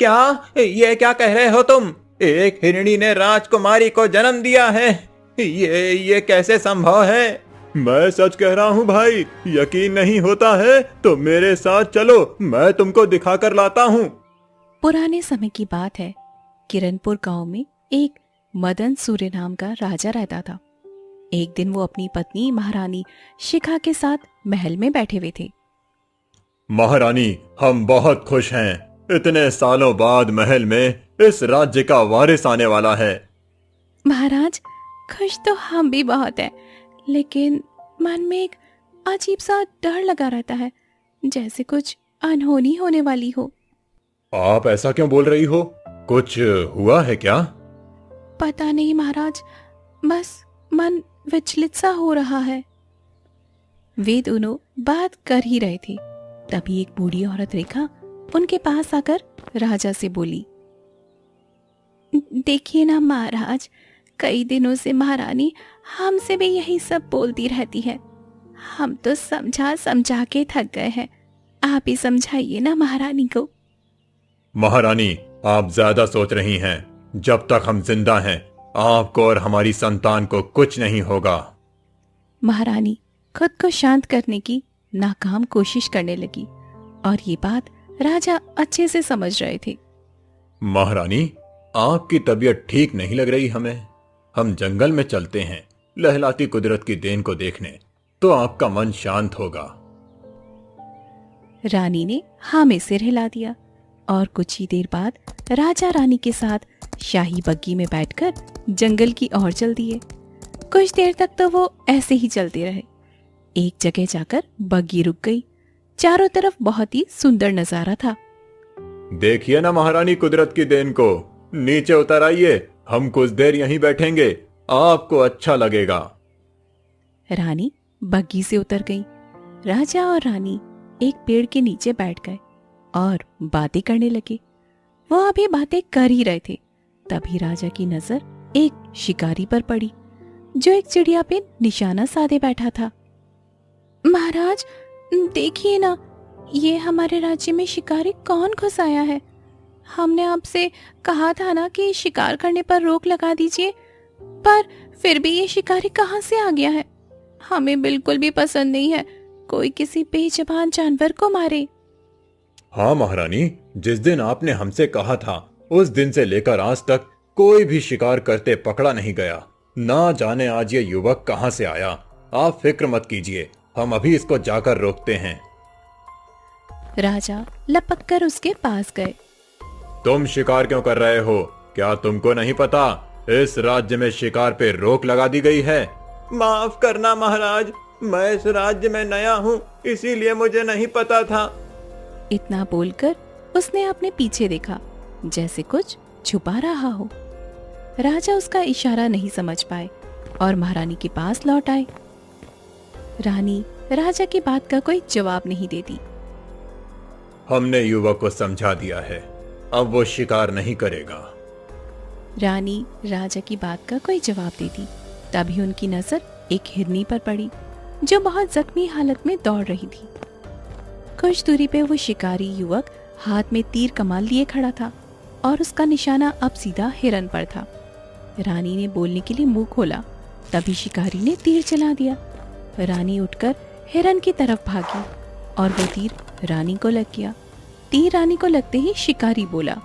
क्या? ये क्या कह रहे हो तुम? एक हिरणी ने राजकुमारी को जन्म दिया है? ये कैसे संभव है? मैं सच कह रहा हूँ भाई, यकीन नहीं होता है तो मेरे साथ चलो, मैं तुमको दिखा कर लाता हूँ। पुराने समय की बात है। किरणपुर गांव में एक मदन सूर्य नाम का राजा रहता था। एक दिन वो अपनी पत्नी महारानी शिखा के साथ महल में बैठे हुए थे। महारानी, हम बहुत खुश हैं। इतने सालों बाद महल में इस राज्य का वारिस आने वाला है। महाराज, खुश तो हम भी बहुत हैं, लेकिन मन में एक अजीब सा डर लगा रहता है, जैसे कुछ अनहोनी होने वाली हो। आप ऐसा क्यों बोल रही हो? कुछ हुआ है क्या? पता नहीं महाराज, बस मन विचलित सा हो रहा है। वे दोनों बात कर ही रहे थे, तभी एक बूढ़ी औरत रेखा उनके पास आकर राजा से बोली, देखिए ना महाराज, कई दिनों से महारानी हमसे भी यही सब बोलती रहती है। हम तो समझा समझा के थक गए हैं। आप ही समझाइए ना महारानी को। महारानी, आप ज्यादा सोच रही हैं। जब तक हम जिंदा हैं, आपको और हमारी संतान को कुछ नहीं होगा। महारानी खुद को शांत करने की नाकाम कोशिश करने लगी, और ये बात राजा अच्छे से समझ रहे थे। महारानी, आपकी तबीयत ठीक नहीं लग रही हमें। हम जंगल में चलते हैं लहलाती कुदरत की देन को देखने, तो आपका मन शांत होगा। रानी ने हाँ में सिर हिला दिया, और कुछ ही देर बाद राजा रानी के साथ शाही बग्गी में बैठकर जंगल की ओर चल दिए। कुछ देर तक तो वो ऐसे ही चलते रहे। एक जगह जाकर बग्गी रुक गई। चारों तरफ बहुत ही सुंदर नजारा था। देखिए ना महारानी कुदरत की देन को, नीचे उतर आइए, हम कुछ देर यहीं बैठेंगे, आपको अच्छा लगेगा। रानी बग्गी से उतर गई। राजा और रानी एक पेड़ के नीचे बैठ गए और बातें करने लगे। वो अभी बातें कर ही रहे थे, तभी राजा की नजर एक शिकारी पर पड़ी, जो एक चिड़िया पे निशाना साधे बैठा था। महाराज, देखिए ना, ये हमारे राज्य में शिकारी कौन घुस आया है? हमने आपसे कहा था ना कि शिकार करने पर रोक लगा दीजिए, पर फिर भी ये शिकारी कहाँ से आ गया है? हमें बिल्कुल भी पसंद नहीं है कोई किसी बेजुबान जानवर को मारे। हाँ महारानी, जिस दिन आपने हमसे कहा था, उस दिन से लेकर आज तक कोई भी शिकार करते पकड़ा नहीं गया। ना जाने आज ये युवक कहाँ से आया। आप फिक्र मत कीजिए, हम अभी इसको जाकर रोकते हैं। राजा लपक कर उसके पास गए। तुम शिकार क्यों कर रहे हो? क्या तुमको नहीं पता इस राज्य में शिकार पे रोक लगा दी गई है? माफ करना महाराज, मैं इस राज्य में नया हूँ, इसीलिए मुझे नहीं पता था। इतना बोलकर उसने अपने पीछे देखा, जैसे कुछ छुपा रहा हो। राजा उसका इशारा नहीं समझ पाए और महारानी के पास लौट आए। रानी राजा की बात का कोई जवाब नहीं देती। हमने युवक को समझा दिया है, अब वो शिकार नहीं करेगा। रानी राजा की बात का कोई जवाब देती, तभी उनकी नजर एक हिरनी पर पड़ी, जो बहुत जख्मी हालत में दौड़ रही थी। कुछ दूरी पे वो शिकारी युवक हाथ में तीर कमान लिए खड़ा था, और उसका निशाना अब सीधा हिरन पर था। रानी ने बोलने के लिए मुंह खोला, तभी शिकारी ने तीर चला दिया। रानी उठकर हिरन की तरफ भागी, और वो तीर रानी को लग गया। तीर रानी को लगते ही शिकारी बोला,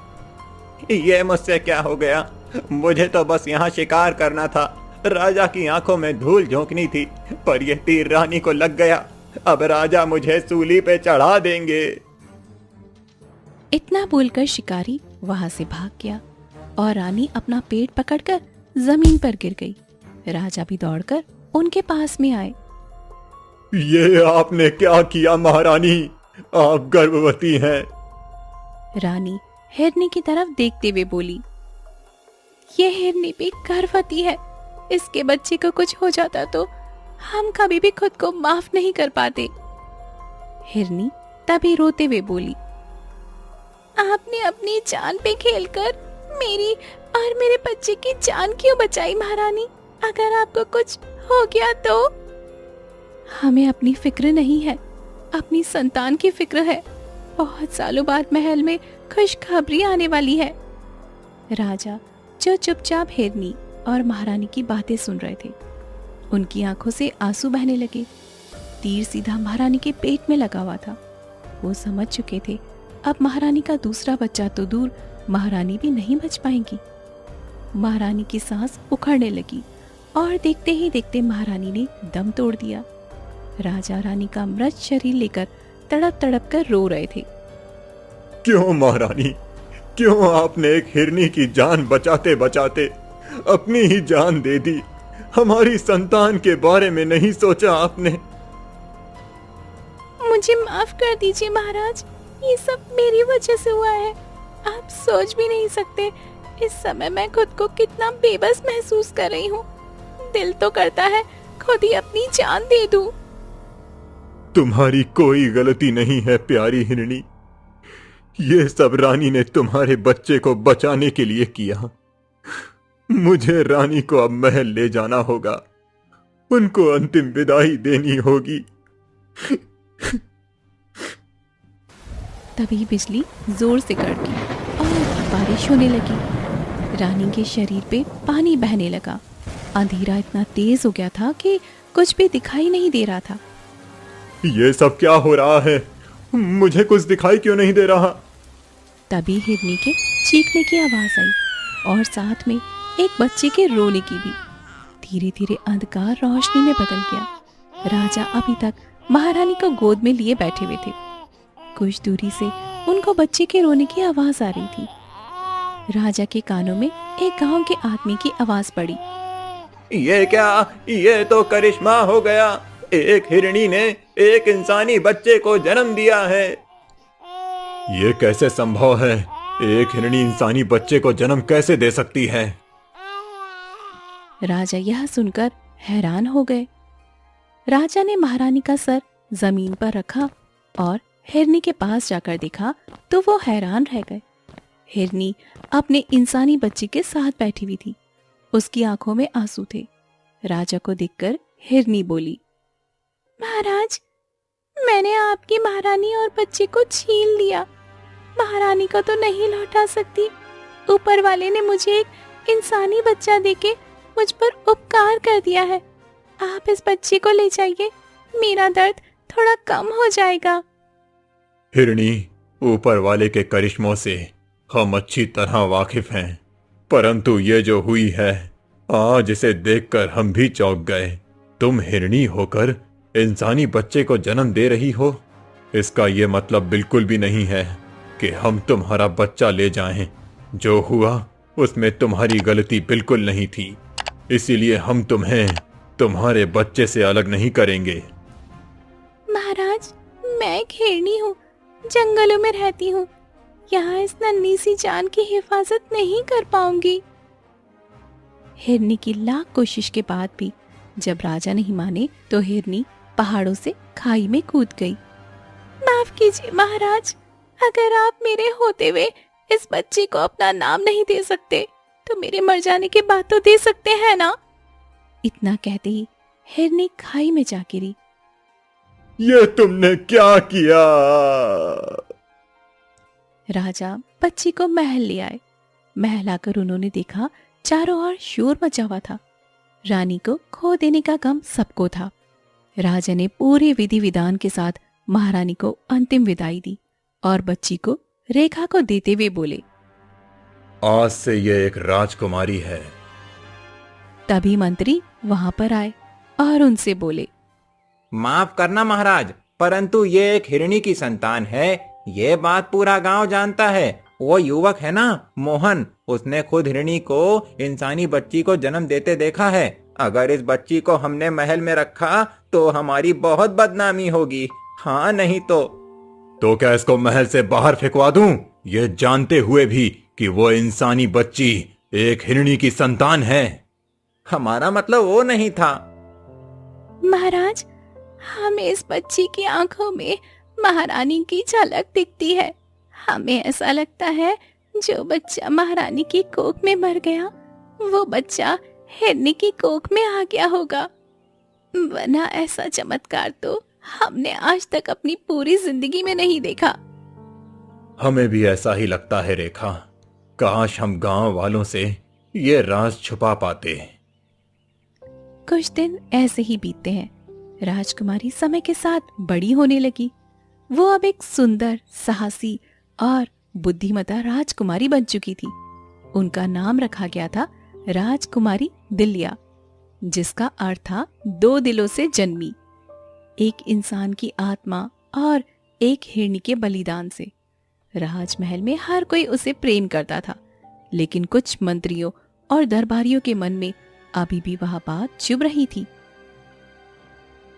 ये मुझसे क्या हो गया? मुझे तो बस यहाँ शिकार करना था, राजा की आंखों में धूल झोंकनी थी, पर यह तीर रानी को लग गया। अब राजा मुझे सूली पे चढ़ा देंगे। इतना बोलकर शिकारी वहां से भाग गया, और रानी अपना पेट पकड़कर जमीन पर गिर गई। राजा भी दौड़कर उनके पास में आए। ये आपने क्या किया महारानी? आप गर्भवती हैं। रानी हिरनी की तरफ देखते हुए बोली, ये हिरनी भी गर्भवती है। इसके बच्चे को कुछ हो जाता तो हम कभी भी खुद को माफ नहीं कर पाते। हिरनी तभी रोते हुए बोली, आपने अपनी जान पे खेलकर मेरी और मेरे बच्चे की जान क्यों बचाई महारानी? अगर आपको कुछ हो गया तो? हमें अपनी फिक्र नहीं है, अपनी संतान की फिक्र है। बहुत सालों बाद महल में खुशखबरी आने वाली है। राजा, जो चुपचाप हिरनी और महारानी की बातें सुन रहे थे, उनकी आंखों से आंसू बहने लगे। तीर सीधा महारानी के पेट में लगा हुआ था। वो समझ चुके थे अब महारानी का दूसरा बच्चा तो दूर, महारानी भी नहीं बच पाएंगी। महारानी की सांस उखड़ने लगी और देखते ही देखते महारानी ने दम तोड़ दिया। राजा रानी का मृत शरीर लेकर तड़प तड़प कर रो रहे थे। क्यों महारानी, क्यों आपने एक हिरनी की जान बचाते बचाते अपनी ही जान दे दी? हमारी संतान के बारे में नहीं सोचा आपने? मुझे माफ कर दीजिए महाराज, ये सब मेरी वजह से हुआ है। आप सोच भी नहीं सकते इस समय मैं खुद को कितना बेबस महसूस कर रही हूँ। दिल तो करता है खुद ही अपनी जान दे दूं। तुम्हारी कोई गलती नहीं है प्यारी हिरनी, ये सब रानी ने तुम्हारे बच्चे को बचाने के लिए किया। मुझे रानी को अब महल ले जाना होगा, उनको अंतिम विदाई देनी होगी। तभी बिजली जोर से कड़की और बारिश होने लगी। रानी के शरीर पे पानी बहने लगा। अंधेरा इतना तेज हो गया था कि कुछ भी दिखाई नहीं दे रहा था। ये सब क्या हो रहा है? मुझे कुछ दिखाई क्यों नहीं दे रहा? तभी हिरनी के चीखने की आवाज आई और साथ में एक बच्चे के रोने की भी। धीरे धीरे अंधकार रोशनी में बदल गया। राजा अभी तक महारानी को गोद में लिए बैठे हुए थे। कुछ दूरी से उनको बच्चे के रोने की आवाज आ रही थी। राजा के कानों में एक गांव के आदमी की आवाज पड़ी। ये क्या? ये तो करिश्मा हो गया। एक हिरनी ने एक इंसानी बच्चे को जन्म दिया है। ये कैसे संभव है? एक हिरनी इंसानी बच्चे को जन्म कैसे दे सकती है? राजा यह सुनकर हैरान हो गए। राजा ने महारानी का सर जमीन पर रखा और हिरनी के पास जाकर देखा तो वो हैरान रह गए। हिरनी अपने इंसानी बच्चे के साथ बैठी हुई थी। उसकी आंखों में आंसू थे। राजा को देखकर हिरनी बोली, महाराज, मैंने आपकी महारानी और बच्चे को छीन लिया। महारानी को तो नहीं लौटा सकती। ऊपर वाले ने मुझे एक इंसानी बच्चा देके मुझ पर उपकार कर दिया है। आप इस बच्चे को ले जाइए, मेरा दर्द थोड़ा कम हो जाएगा। हिरनी, ऊपर वाले के करिश्मों से हम अच्छी तरह वाकिफ हैं, परंतु ये जो हुई है, आज इसे देखकर हम भी चौंक गए। तुम हिरनी होकर इंसानी बच्चे को जन्म दे रही हो, इसका ये मतलब बिल्कुल भी नहीं है कि हम तुम्हारा बच्चा ले जाएं। जो हुआ उसमें तुम्हारी गलती बिल्कुल नहीं थी, इसीलिए हम तुम्हें तुम्हारे बच्चे से अलग नहीं करेंगे। महाराज, मैं एक हिरनी हूँ, जंगलों में रहती हूँ। यहाँ इस नन्ही सी जान की हिफाजत नहीं कर पाऊंगी। हिरनी की लाख कोशिश के बाद भी जब राजा नहीं माने तो हिरनी पहाड़ों से खाई में कूद गई। माफ कीजिए महाराज, अगर आप मेरे होते हुए इस बच्चे को अपना नाम नहीं दे सकते तो मेरे मर जाने के बाद तो दे सकते हैं ना। इतना कहते ही हिरनी खाई में जा गिरी। ये तुमने क्या किया? राजा बच्ची को महल ले आए। महल आकर उन्होंने देखा चारों ओर शोर मचा हुआ था। रानी को खो देने का गम सबको था। राजा ने पूरे विधि विधान के साथ महारानी को अंतिम विदाई दी और बच्ची को रेखा को देते हुए बोले, आज से ये एक राजकुमारी है। तभी मंत्री वहां पर आए और उनसे बोले, माफ करना महाराज, परंतु ये एक हिरणी की संतान है। ये बात पूरा गांव जानता है। वो युवक है ना मोहन, उसने खुद हिरणी को इंसानी बच्ची को जन्म देते देखा है। अगर इस बच्ची को हमने महल में रखा तो हमारी बहुत बदनामी होगी। हाँ नहीं तो क्या इसको महल से बाहर फेंकवा दूं, ये जानते हुए भी कि वो इंसानी बच्ची एक हिरणी की संतान है? हमारा मतलब वो नहीं था। महाराज, हमें इस बच्ची की आंखों में महारानी की झलक दिखती है। हमें ऐसा लगता है जो बच्चा महारानी की कोख में मर गया, वो बच्चा हिरनी की कोख में आ गया होगा। वरना ऐसा चमत्कार तो हमने आज तक अपनी पूरी जिंदगी में नहीं देखा। हमें भी ऐसा ही लगता है रेखा। काश हम गांव वालों से ये राज छुपा पाते। कुछ दिन ऐसे ही बीतते हैं। राजकुमारी समय के साथ बड़ी होने लगी। वो अब एक सुंदर, साहसी और बुद्धिमता राजकुमारी बन चुकी थी। उनका नाम रखा गया था राजकुमारी दिल्या, जिसका अर्थ था 2 दिलों से जन्मी, एक इंसान की आत्मा और एक हिरनी के बलिदान से। राजमहल में हर कोई उसे प्रेम करता था, लेकिन कुछ मंत्रियों और दरबारियों के मन में अभी भी वह बात चुभ रही थी।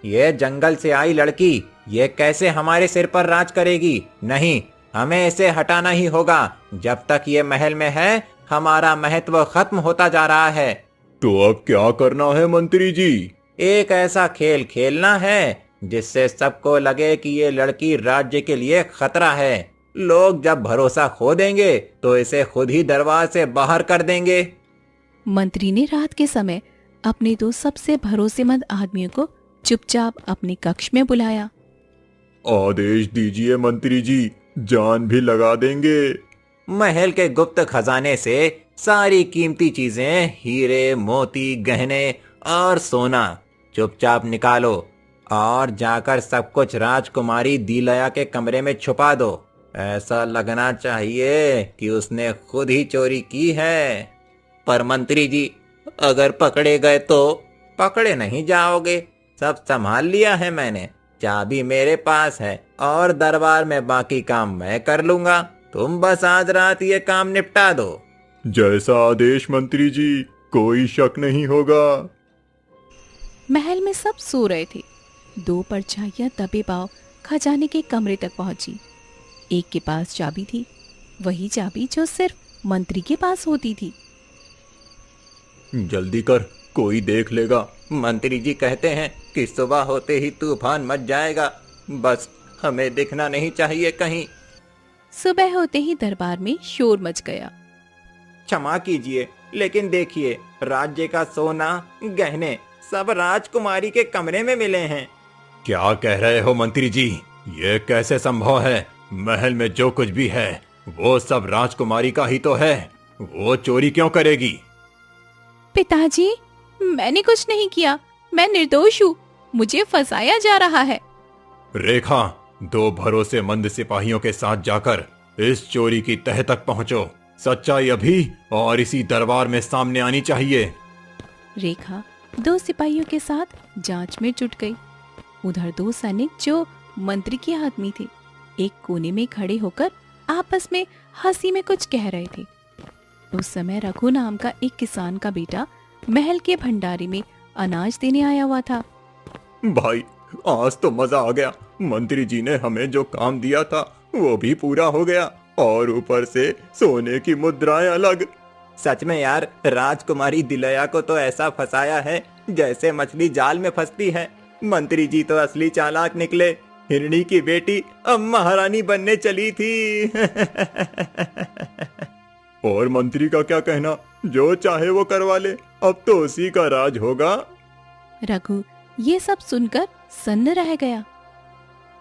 ये जंगल से आई लड़की, ये कैसे हमारे सिर पर राज करेगी? नहीं, हमें इसे हटाना ही होगा। जब तक ये महल में है, हमारा महत्व खत्म होता जा रहा है। तो अब क्या करना है मंत्री जी? एक ऐसा खेल खेलना है जिससे सबको लगे कि ये लड़की राज्य के लिए खतरा है। लोग जब भरोसा खो देंगे तो इसे खुद ही दरबार से बाहर कर देंगे। मंत्री ने रात के समय अपने 2 सबसे भरोसेमंद आदमियों को चुपचाप अपने कक्ष में बुलाया। आदेश दीजिए मंत्री जी, जान भी लगा देंगे। महल के गुप्त खजाने से सारी कीमती चीजें, हीरे, मोती, गहने और सोना चुपचाप निकालो और जाकर सब कुछ राजकुमारी दिलया के कमरे में छुपा दो। ऐसा लगना चाहिए कि उसने खुद ही चोरी की है। पर मंत्री जी, अगर पकड़े गए तो? पकड़े नहीं जाओगे, सब संभाल लिया है मैंने। चाबी मेरे पास है और दरबार में बाकी काम मैं कर लूंगा। तुम बस आज रात ये काम निपटा दो। जैसा आदेश मंत्री जी, कोई शक नहीं होगा। महल में सब सो रहे थे। 2 परछाइयां दबे पांव खजाने के कमरे तक पहुंची। एक के पास चाबी थी, वही चाबी जो सिर्फ मंत्री के पास होती थी। जल्दी कर, कोई देख लेगा। मंत्री जी कहते हैं कि सुबह होते ही तूफान मच जाएगा, बस हमें दिखना नहीं चाहिए कहीं। सुबह होते ही दरबार में शोर मच गया। क्षमा कीजिए, लेकिन देखिए, राज्य का सोना, गहने सब राजकुमारी के कमरे में मिले हैं। क्या कह रहे हो मंत्री जी? ये कैसे संभव है? महल में जो कुछ भी है वो सब राजकुमारी का ही तो है। वो चोरी क्यों करेगी? पिताजी, मैंने कुछ नहीं किया। मैं निर्दोष हूँ। मुझे फंसाया जा रहा है। रेखा, 2 भरोसेमंद सिपाहियों के साथ जाकर इस चोरी की तह तक पहुंचो। सच्चाई अभी और इसी दरबार में सामने आनी चाहिए। रेखा 2 सिपाहियों के साथ जांच में जुट गई। उधर 2 सैनिक जो मंत्री के आदमी थे, एक कोने में खड़े होकर आपस में हंसी में कुछ कह रहे थे। उस समय रघु नाम का एक किसान का बेटा महल के भंडारे में अनाज देने आया हुआ था। भाई, आज तो मजा आ गया। मंत्री जी ने हमें जो काम दिया था वो भी पूरा हो गया और ऊपर से सोने की मुद्राएं अलग। सच में यार, राजकुमारी दिलया को तो ऐसा फंसाया है जैसे मछली जाल में फंसती है। मंत्री जी तो असली चालाक निकले। हिरणी की बेटी अब महारानी बनने चली थी। और मंत्री का क्या कहना? जो चाहे वो करवा ले, अब तो उसी का राज होगा। रघु ये सब सुनकर सन्न रह गया।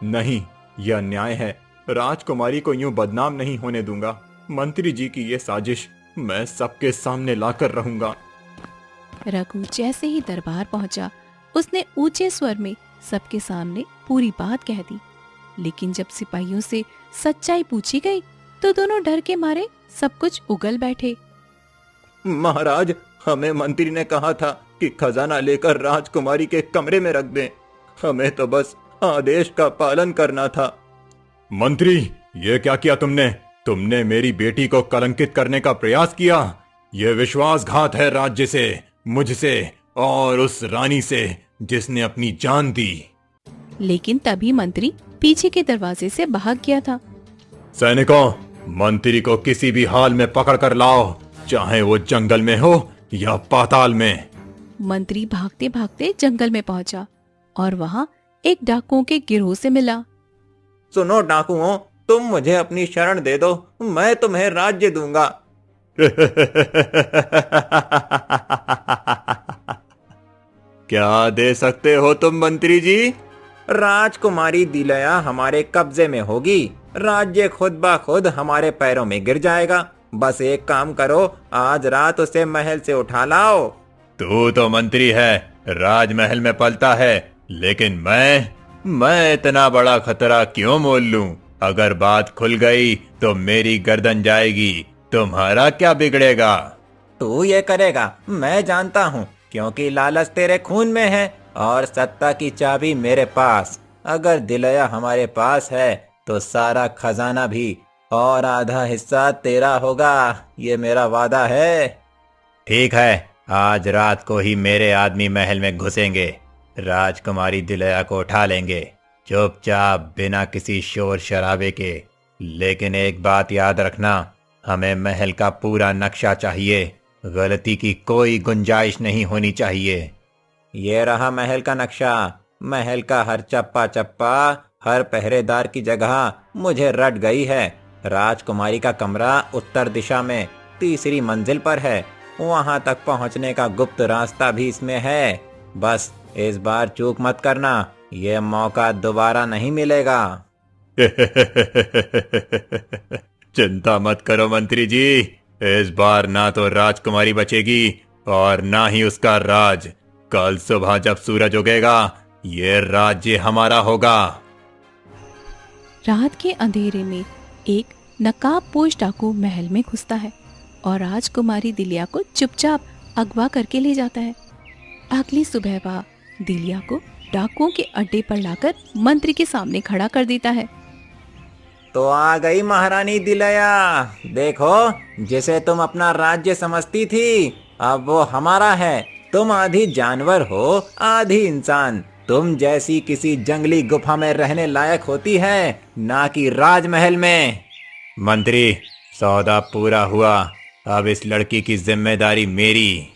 नहीं, यह अन्याय है। राजकुमारी को यूं बदनाम नहीं होने दूंगा। मंत्री जी की ये साजिश मैं सबके सामने लाकर रहूंगा। रघु जैसे ही दरबार पहुंचा, उसने ऊंचे स्वर में सबके सामने पूरी बात कह दी। लेकिन जब सिपाहियों से सच्चाई पूछी गई तो दोनों डर के मारे सब कुछ उगल बैठे। महाराज, हमें मंत्री ने कहा था कि खजाना लेकर राजकुमारी के कमरे में रख दें। हमें तो बस आदेश का पालन करना था। मंत्री, ये क्या किया तुमने? तुमने मेरी बेटी को कलंकित करने का प्रयास किया। यह विश्वासघात है राज्य से, मुझसे और उस रानी से जिसने अपनी जान दी। लेकिन तभी मंत्री पीछे के दरवाजे से भाग गया था। सैनिकों, मंत्री को किसी भी हाल में पकड़ कर लाओ, चाहे वो जंगल में हो या पाताल में। मंत्री भागते भागते जंगल में पहुंचा और वहां एक डाकुओं के गिरोह से मिला। सुनो डाकुओं, तुम मुझे अपनी शरण दे दो, मैं तुम्हें राज्य दूंगा। क्या दे सकते हो तुम मंत्री जी? राजकुमारी दिलया हमारे कब्जे में होगी राज्य खुद ब खुद हमारे पैरों में गिर जाएगा। बस एक काम करो, आज रात उसे महल से उठा लाओ। तू तो मंत्री है, राजमहल में पलता है, लेकिन मैं इतना बड़ा खतरा क्यों मोल लूं? अगर बात खुल गई तो मेरी गर्दन जाएगी, तुम्हारा क्या बिगड़ेगा? तू ये करेगा मैं जानता हूँ, क्योंकि लालच तेरे खून में है और सत्ता की चाबी मेरे पास। अगर दिलया हमारे पास है तो सारा खजाना भी और आधा हिस्सा तेरा होगा, ये मेरा वादा है। ठीक है, आज रात को ही मेरे आदमी महल में घुसेंगे, राजकुमारी दिलया को उठा लेंगे, चुपचाप बिना किसी शोर शराबे के। लेकिन एक बात याद रखना, हमें महल का पूरा नक्शा चाहिए, गलती की कोई गुंजाइश नहीं होनी चाहिए। ये रहा महल का नक्शा। महल का हर चप्पा चप्पा, हर पहरेदार की जगह मुझे रट गई है। राजकुमारी का कमरा उत्तर दिशा में 3री मंजिल पर है, वहां तक पहुंचने का गुप्त रास्ता भी इसमें है। बस इस बार चूक मत करना, ये मौका दोबारा नहीं मिलेगा। चिंता मत करो मंत्री जी, इस बार ना तो राजकुमारी बचेगी और ना ही उसका राज। कल सुबह जब सूरज उगेगा, ये राज्य हमारा होगा। रात के अंधेरे में एक नकाबपोश डाकू महल में घुसता है और राजकुमारी दिलिया को चुपचाप अगवा करके ले जाता है। अगली सुबह वह दिलिया को डाकुओं के अड्डे पर लाकर मंत्री के सामने खड़ा कर देता है। तो आ गई महारानी दिलया। देखो, जिसे तुम अपना राज्य समझती थी, अब वो हमारा है। तुम आधी जानवर हो, आधी इंसान। तुम जैसी किसी जंगली गुफा में रहने लायक होती है, ना कि राजमहल में। मंत्री, सौदा पूरा हुआ, अब इस लड़की की जिम्मेदारी मेरी।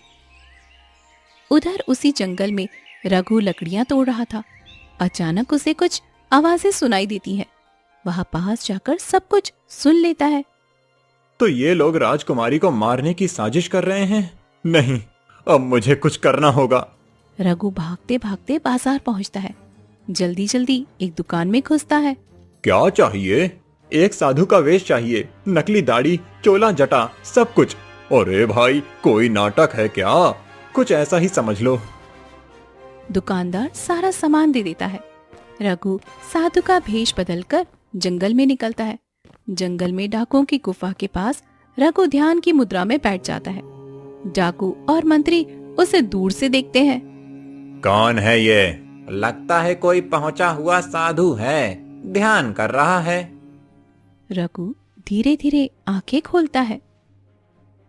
उधर उसी जंगल में रघु लकड़ियां तोड़ रहा था। अचानक उसे कुछ आवाजें सुनाई देती हैं। वह पास जाकर सब कुछ सुन लेता है। तो ये लोग राजकुमारी को मारने की साजिश कर रहे हैं? नहीं, अब मुझे कुछ करना होगा। रघु भागते भागते बाजार पहुंचता है। जल्दी जल्दी एक दुकान में घुसता है। क्या चाहिए? एक साधु का वेश चाहिए, नकली दाढ़ी, चोला जटा, सब कुछ। अरे भाई, कोई नाटक है क्या? कुछ ऐसा ही समझ लो। दुकानदार सारा सामान दे देता है। रघु साधु का भेष बदलकर जंगल में निकलता है। जंगल में डाकुओं की गुफा के पास रघु ध्यान की मुद्रा में बैठ जाता है। डाकू और मंत्री उसे दूर से देखते हैं। कौन है ये? लगता है कोई पहुंचा हुआ साधु है, ध्यान कर रहा है। रघु धीरे धीरे आंखें खोलता है।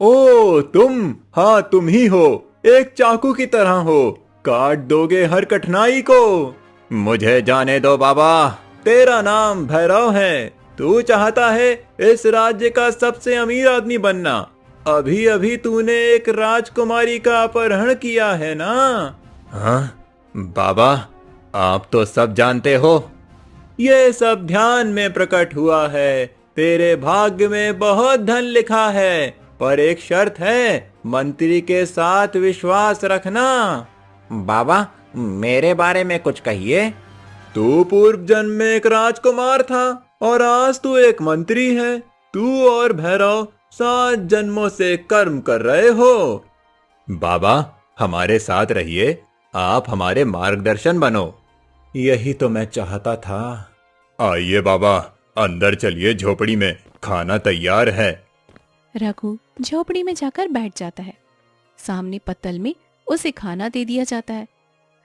ओ तुम, हाँ तुम ही हो, एक चाकू की तरह हो, काट दोगे हर कठिनाई को। मुझे जाने दो बाबा, तेरा नाम भैरव है, तू चाहता है इस राज्य का सबसे अमीर आदमी बनना। अभी अभी तूने एक राजकुमारी का अपहरण किया है ना? हाँ बाबा, आप तो सब जानते हो। ये सब ध्यान में प्रकट हुआ है। तेरे भाग्य में बहुत धन लिखा है, पर एक शर्त है, मंत्री के साथ विश्वास रखना। बाबा, मेरे बारे में कुछ कहिए। तू पूर्व जन्म में एक राजकुमार था और आज तू एक मंत्री है। तू और भैरव 7 जन्मों से कर्म कर रहे हो। बाबा, हमारे साथ रहिए, आप हमारे मार्गदर्शन बनो। यही तो मैं चाहता था। आइए बाबा, अंदर चलिए, झोपड़ी में खाना तैयार है। रघु झोपड़ी में जाकर बैठ जाता है। सामने पत्तल में उसे खाना दे दिया जाता है।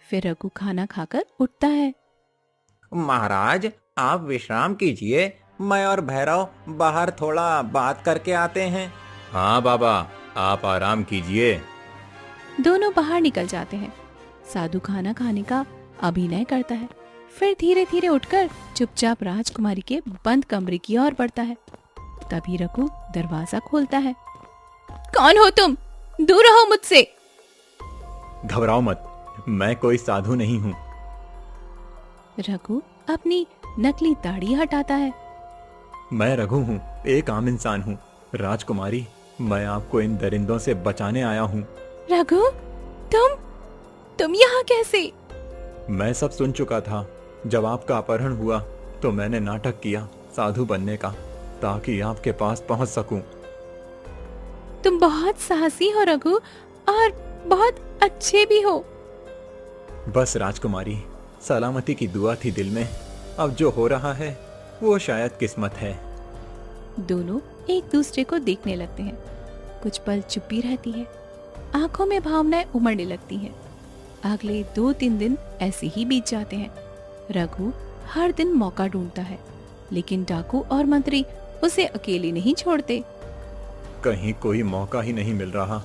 फिर रघु खाना खाकर उठता है। महाराज, आप विश्राम कीजिए, मैं और भैरव बाहर थोड़ा बात करके आते हैं। हाँ बाबा, आप आराम कीजिए। दोनों बाहर निकल जाते हैं। साधु खाना खाने का अभिनय करता है, फिर धीरे धीरे उठकर चुपचाप राजकुमारी के बंद कमरे की ओर बढ़ता है। तभी रघु दरवाजा खोलता है। कौन हो तुम? दूर रहो मुझसे। घबराओ मत, मैं कोई साधु नहीं हूँ। रघु अपनी नकली दाढ़ी हटाता है। मैं रघु हूँ, एक आम इंसान हूँ। राजकुमारी, मैं आपको इन दरिंदों से बचाने आया हूँ। रघु, तुम यहाँ कैसे? मैं सब सुन चुका था। जब आपका अपहरण हुआ तो मैंने नाटक किया, साधु बनने का, ताकि आपके पास पहुंच सकूं। तुम बहुत साहसी हो रघु, और बहुत अच्छे भी हो। बस राजकुमारी, सलामती की दुआ थी दिल में। अब जो हो रहा है वो शायद किस्मत है। दोनों एक दूसरे को देखने लगते हैं। कुछ पल चुप्पी रहती है, आंखों में भावनाएं उमड़ने लगती हैं। अगले 2-3 दिन ऐसे ही बीत जाते हैं। रघु हर दिन मौका ढूंढता है, लेकिन डाकू और मंत्री उसे अकेले नहीं छोड़ते। कहीं कोई मौका ही नहीं मिल रहा,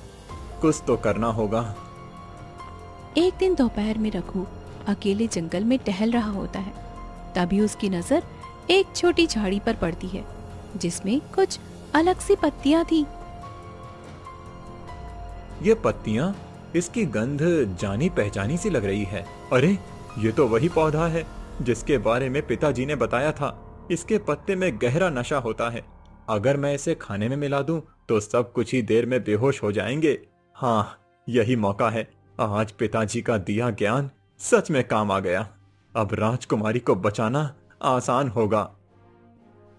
कुछ तो करना होगा। एक दिन दोपहर में रघु अकेले जंगल में टहल रहा होता है। तभी उसकी नजर एक छोटी झाड़ी पर पड़ती है, जिसमें कुछ अलग सी पत्तियां थी। ये पत्तियां, इसकी गंध जानी पहचानी सी लग रही है। अरे, ये तो वही पौधा है जिसके बारे में पिताजी ने बताया था। इसके पत्ते में गहरा नशा होता है। अगर मैं इसे खाने में मिला दूं तो सब कुछ ही देर में बेहोश हो जाएंगे। हाँ, यही मौका है। आज पिताजी का दिया ज्ञान सच में काम आ गया। अब राजकुमारी को बचाना आसान होगा।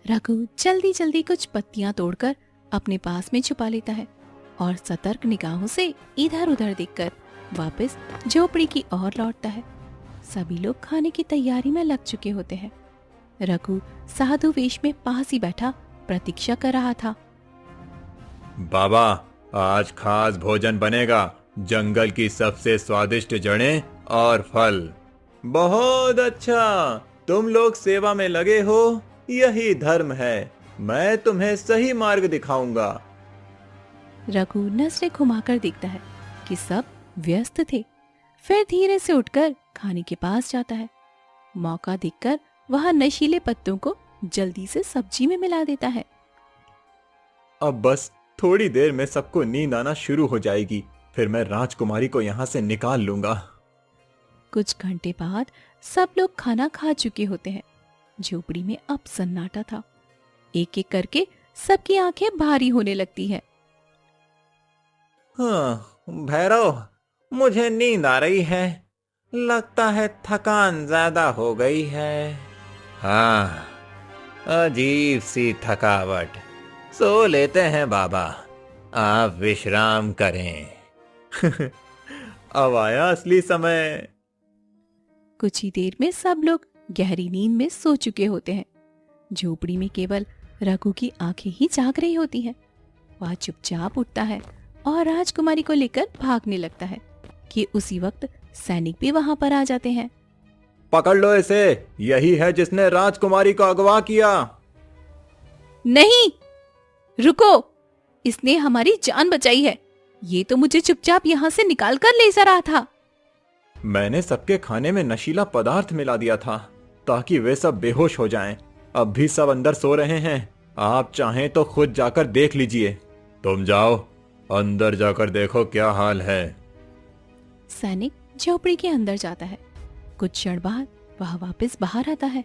रघु जल्दी जल्दी कुछ पत्तियां तोड़कर अपने पास में छुपा लेता है और सतर्क निगाहों से इधर उधर देखकर वापस झोपड़ी की ओर लौटता है। सभी लोग खाने की तैयारी में लग चुके होते हैं। रघु साधु वेश में पास ही बैठा प्रतीक्षा कर रहा था। बाबा, आज खास भोजन बनेगा। जंगल की सबसे स्वादिष्ट जड़ें और फल। बहुत अच्छा, तुम लोग सेवा में लगे हो, यही धर्म है। मैं तुम्हें सही मार्ग दिखाऊंगा। रघु नजरें घुमाकर देखता है कि सब व्यस्त थे। फिर धीरे से उठकर खाने के पास जाता है। मौका देखकर वह नशीले पत्तों को जल्दी से सब्जी में मिला देता है। अब बस थोड़ी देर में सबको नींद आना शुरू हो जाएगी। फिर मैं राजकुमारी को यहाँ से निकाल लूंगा। कुछ घंटे बाद सब लोग खाना खा चुके होते हैं। झोपड़ी में अब सन्नाटा था। एक एक करके सबकी आंखें भारी होने लगती है। हाँ, भैरव, मुझे नींद आ रही है। लगता है थकान ज्यादा हो गई है। हाँ, अजीब सी थकावट। सो लेते हैं बाबा, आप विश्राम करें। अब आया असली समय। कुछ ही देर में सब लोग गहरी नींद में सो चुके होते हैं। झोपड़ी में केवल रघु की आंखें ही जाग रही होती हैं। वह चुपचाप उठता है और राजकुमारी को लेकर भागने लगता है कि उसी वक्त सैनिक भी वहां पर आ जाते हैं। पकड़ लो इसे, यही है जिसने राजकुमारी को अगवा किया। नहीं, रुको, इसने हमारी जान बचाई है। ये तो मुझे चुपचाप यहाँ से निकाल कर ले जा रहा था। मैंने सबके खाने में नशीला पदार्थ मिला दिया था ताकि वे सब बेहोश हो जाएं। अब भी सब अंदर सो रहे हैं। आप चाहें तो खुद जाकर देख लीजिए। तुम जाओ, अंदर जाकर देखो क्या हाल है। सैनिक झोपड़ी के अंदर जाता है। कुछ क्षण बाद वह वापस बाहर आता है।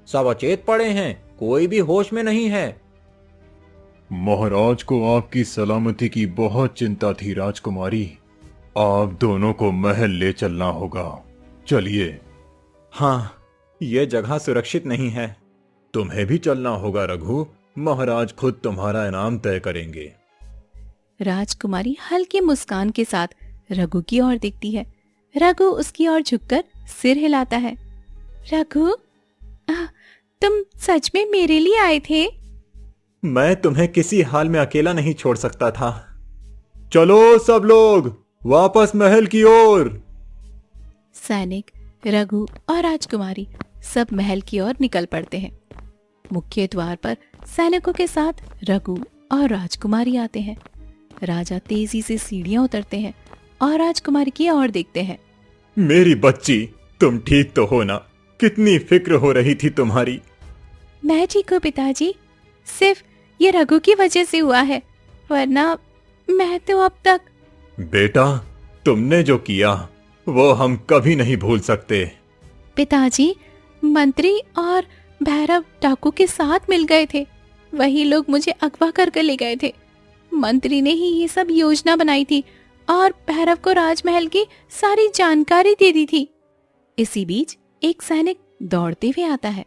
सब अचेत पड़े हैं, कोई भी होश में नहीं है। महाराज को आपकी सलामती की बहुत चिंता थी राजकुमारी। आप दोनों को महल ले चलना होगा। चलिए। हाँ, ये जगह सुरक्षित नहीं है। तुम्हें भी चलना होगा रघु। महाराज खुद तुम्हारा इनाम तय करेंगे। राजकुमारी हल्की मुस्कान के साथ रघु की ओर देखती है। रघु उसकी ओर झुककर सिर हिलाता है। रघु, तुम सच में मेरे लिए आए थे? मैं तुम्हें किसी हाल में अकेला नहीं छोड़ सकता था। चलो सब लोग वापस महल की ओर। सैनिक, रघु और राजकुमारी सब महल की ओर निकल पड़ते हैं। मुख्य द्वार पर सैनिकों के साथ रघु और राजकुमारी आते हैं। राजा तेजी से सीढ़ियां उतरते हैं और राजकुमारी की ओर देखते हैं। मेरी बच्ची, तुम ठीक तो हो ना? कितनी फिक्र हो रही थी तुम्हारी। मैं ठीक हूँ पिताजी, सिर्फ ये रघु की वजह से हुआ है, वरना मैं तो अब तक। बेटा, तुमने जो किया वो हम कभी नहीं भूल सकते। पिताजी, मंत्री और भैरव डाकू के साथ मिल गए थे। वही लोग मुझे अगवा कर ले गए थे। मंत्री ने ही ये सब योजना बनाई थी और भैरव को राजमहल की सारी जानकारी दे दी थी। इसी बीच एक सैनिक दौड़ते हुए आता है।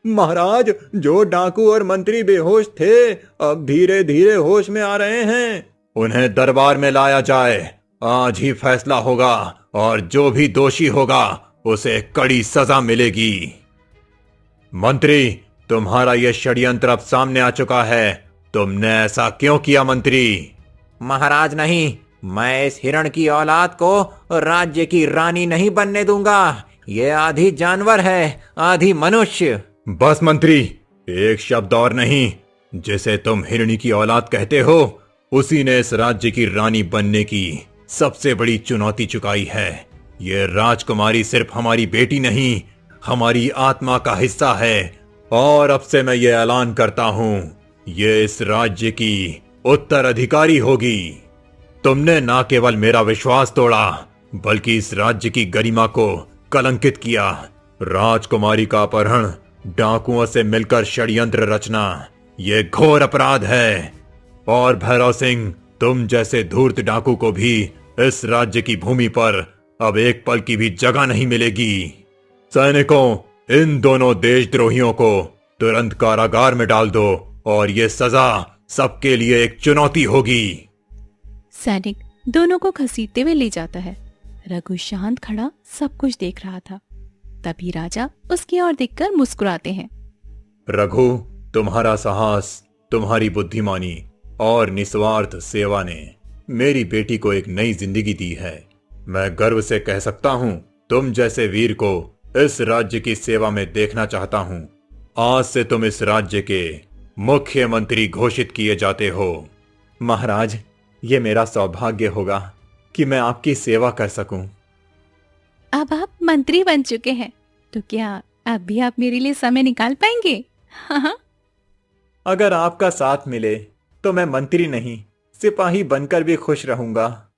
महाराज, जो डाकू और मंत्री बेहोश थे अब धीरे धीरे होश में आ रहे हैं। उन्हें दरबार में लाया जाए, आज ही फैसला होगा और जो भी दोषी होगा उसे कड़ी सजा मिलेगी। मंत्री, तुम्हारा यह षड्यंत्र अब सामने आ चुका है, तुमने ऐसा क्यों किया मंत्री? महाराज नहीं, मैं इस हिरण की औलाद को राज्य की रानी नहीं बनने दूंगा। ये आधी जानवर है, आधी मनुष्य। बस मंत्री, एक शब्द और नहीं। जिसे तुम हिरणी की औलाद कहते हो उसी ने इस राज्य की रानी बनने की सबसे बड़ी चुनौती चुकाई है। ये राजकुमारी सिर्फ हमारी बेटी नहीं, हमारी आत्मा का हिस्सा है। और अब से मैं ये ऐलान करता हूं, ये इस राज्य की उत्तराधिकारी होगी। तुमने ना केवल मेरा विश्वास तोड़ा बल्कि इस राज्य की गरिमा को कलंकित किया। राजकुमारी का अपहरण, डाकुओं से मिलकर षड्यंत्र रचना, ये घोर अपराध है। और भैरव सिंह, तुम जैसे धूर्त डाकू को भी इस राज्य की भूमि पर अब एक पल की भी जगह नहीं मिलेगी। सैनिकों, इन दोनों देशद्रोहियों को तुरंत कारागार में डाल दो और ये सजा सबके लिए एक चुनौती होगी। सैनिक दोनों को घसीटते हुए ले जाता है। रघु शांत खड़ा सब कुछ देख रहा था। तभी राजा उसकी ओर देखकर मुस्कुराते हैं। रघु, तुम्हारा साहस, तुम्हारी बुद्धिमानी और निस्वार्थ सेवा ने मेरी बेटी को एक नई जिंदगी दी है। मैं गर्व से कह सकता हूं, तुम जैसे वीर को इस राज्य की सेवा में देखना चाहता हूं। आज से तुम इस राज्य के मुख्यमंत्री घोषित किए जाते हो। महाराज, ये मेरा सौभाग्य होगा कि मैं आपकी सेवा कर सकूं। अब आप मंत्री बन चुके हैं, तो क्या अब भी आप मेरे लिए समय निकाल पाएंगे? हाँ। अगर आपका साथ मिले तो मैं मंत्री नहीं, सिपाही बनकर भी खुश रहूंगा।